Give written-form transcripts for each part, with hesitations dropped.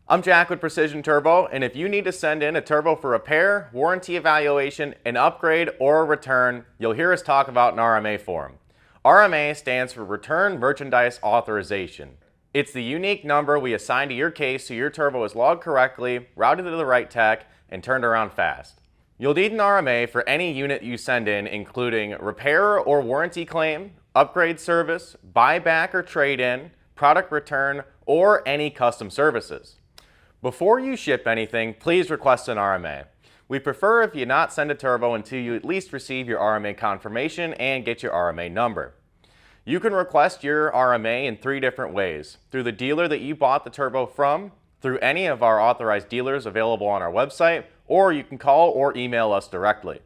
I'm Jack with Precision Turbo, and if you need to send in a turbo for repair, warranty evaluation, an upgrade, or a return, you'll hear us talk about an RMA form. RMA stands for Return Merchandise Authorization. It's the unique number we assign to your case so your turbo is logged correctly, routed to the right tech, and turned around fast. You'll need an RMA for any unit you send in, including repair or warranty claim, upgrade service, buyback or trade-in, product return, or any custom services. Before you ship anything, please request an RMA. We prefer if you not send a turbo until you at least receive your RMA confirmation and get your RMA number. You can request your RMA in 3 different ways: through the dealer that you bought the turbo from, through any of our authorized dealers available on our website, or you can call or email us directly.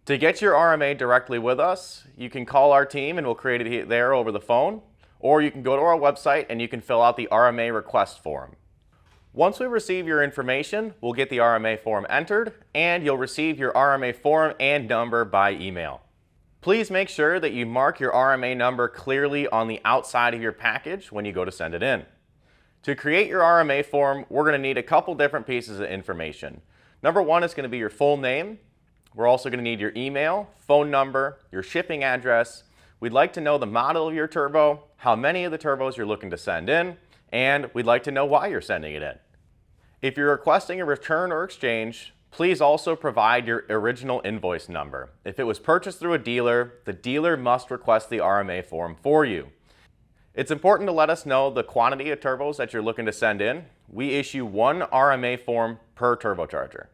To get your RMA directly with us, you can call our team and we'll create it there over the phone, or you can go to our website and you can fill out the RMA request form. Once we receive your information, we'll get the RMA form entered, and you'll receive your RMA form and number by email. Please make sure that you mark your RMA number clearly on the outside of your package when you go to send it in. To create your RMA form, we're going to need a couple different pieces of information. Number 1 is going to be your full name. We're also going to need your email, phone number, your shipping address. We'd like to know the model of your turbo, how many of the turbos you're looking to send in, and we'd like to know why you're sending it in. If you're requesting a return or exchange, please also provide your original invoice number. If it was purchased through a dealer, the dealer must request the RMA form for you. It's important to let us know the quantity of turbos that you're looking to send in. We issue 1 RMA form per turbocharger.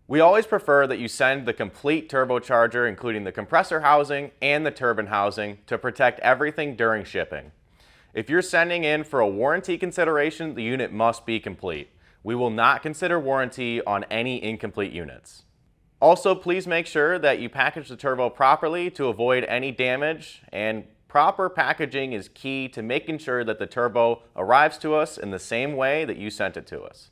We always prefer that you send the complete turbocharger, including the compressor housing and the turbine housing, to protect everything during shipping. If you're sending in for a warranty consideration, the unit must be complete. We will not consider warranty on any incomplete units. Also, please make sure that you package the turbo properly to avoid any damage, and proper packaging is key to making sure that the turbo arrives to us in the same way that you sent it to us.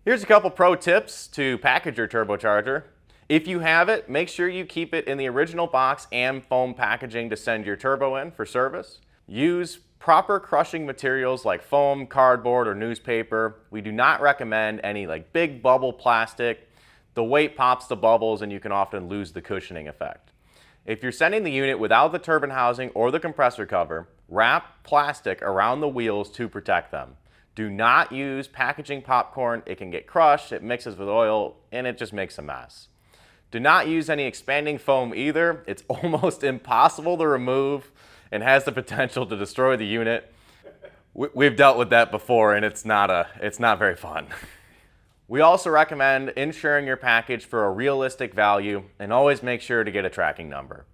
Here's a couple pro tips to package your turbocharger. If you have it, make sure you keep it in the original box and foam packaging to send your turbo in for service. Use proper crushing materials like foam, cardboard, or newspaper. We do not recommend any big bubble plastic. The weight pops the bubbles and you can often lose the cushioning effect. If you're sending the unit without the turbine housing or the compressor cover, wrap plastic around the wheels to protect them. Do not use packaging popcorn. It can get crushed, it mixes with oil, and it just makes a mess. Do not use any expanding foam either. It's almost impossible to remove and has the potential to destroy the unit. We've dealt with that before, and it's not very fun. We also recommend insuring your package for a realistic value, and always make sure to get a tracking number.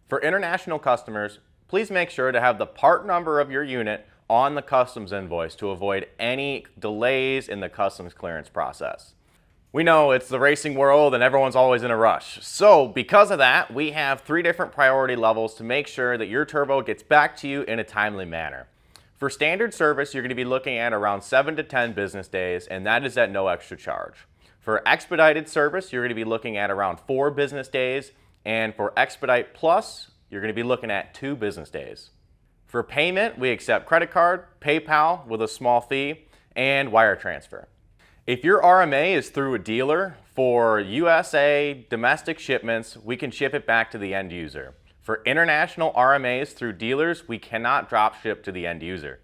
For international customers, please make sure to have the part number of your unit on the customs invoice to avoid any delays in the customs clearance process. We know it's the racing world and everyone's always in a rush. So because of that, we have 3 different priority levels to make sure that your turbo gets back to you in a timely manner. For standard service, you're going to be looking at around 7 to 10 business days, and that is at no extra charge. For expedited service, you're going to be looking at around 4 business days, and for Expedite Plus, you're going to be looking at 2 business days. For payment, we accept credit card, PayPal with a small fee, and wire transfer. If your RMA is through a dealer, for USA domestic shipments, we can ship it back to the end user. For international RMAs through dealers, we cannot drop ship to the end user.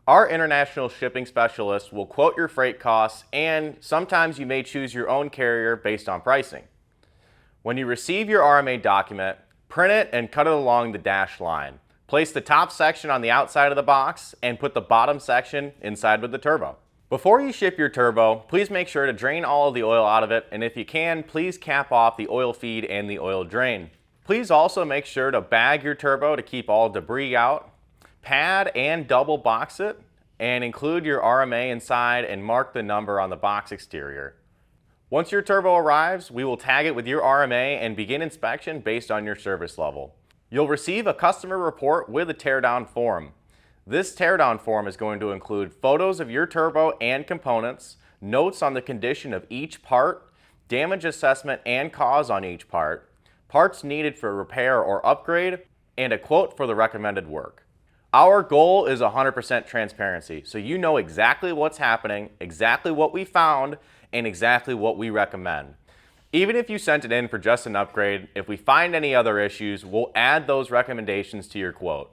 Our international shipping specialist will quote your freight costs, and sometimes you may choose your own carrier based on pricing. When you receive your RMA document, print it and cut it along the dashed line. Place the top section on the outside of the box and put the bottom section inside with the turbo. Before you ship your turbo, please make sure to drain all of the oil out of it, and if you can, please cap off the oil feed and the oil drain. Please also make sure to bag your turbo to keep all debris out. Pad and double box it, and include your RMA inside and mark the number on the box exterior. Once your turbo arrives, we will tag it with your RMA and begin inspection based on your service level. You'll receive a customer report with a teardown form. This teardown form is going to include photos of your turbo and components, notes on the condition of each part, damage assessment and cause on each part, parts needed for repair or upgrade, and a quote for the recommended work. Our goal is 100% transparency, so you know exactly what's happening, exactly what we found, and exactly what we recommend. Even if you sent it in for just an upgrade, if we find any other issues, we'll add those recommendations to your quote.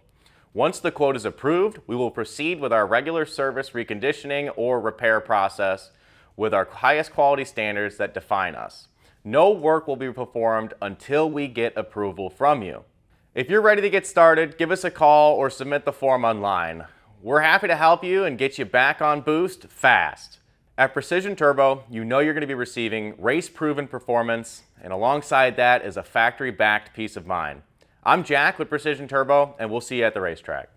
Once the quote is approved, we will proceed with our regular service reconditioning or repair process with our highest quality standards that define us. No work will be performed until we get approval from you. If you're ready to get started, give us a call or submit the form online. We're happy to help you and get you back on boost fast. At Precision Turbo, you know you're going to be receiving race-proven performance, and alongside that is a factory-backed peace of mind. I'm Jack with Precision Turbo, and we'll see you at the racetrack.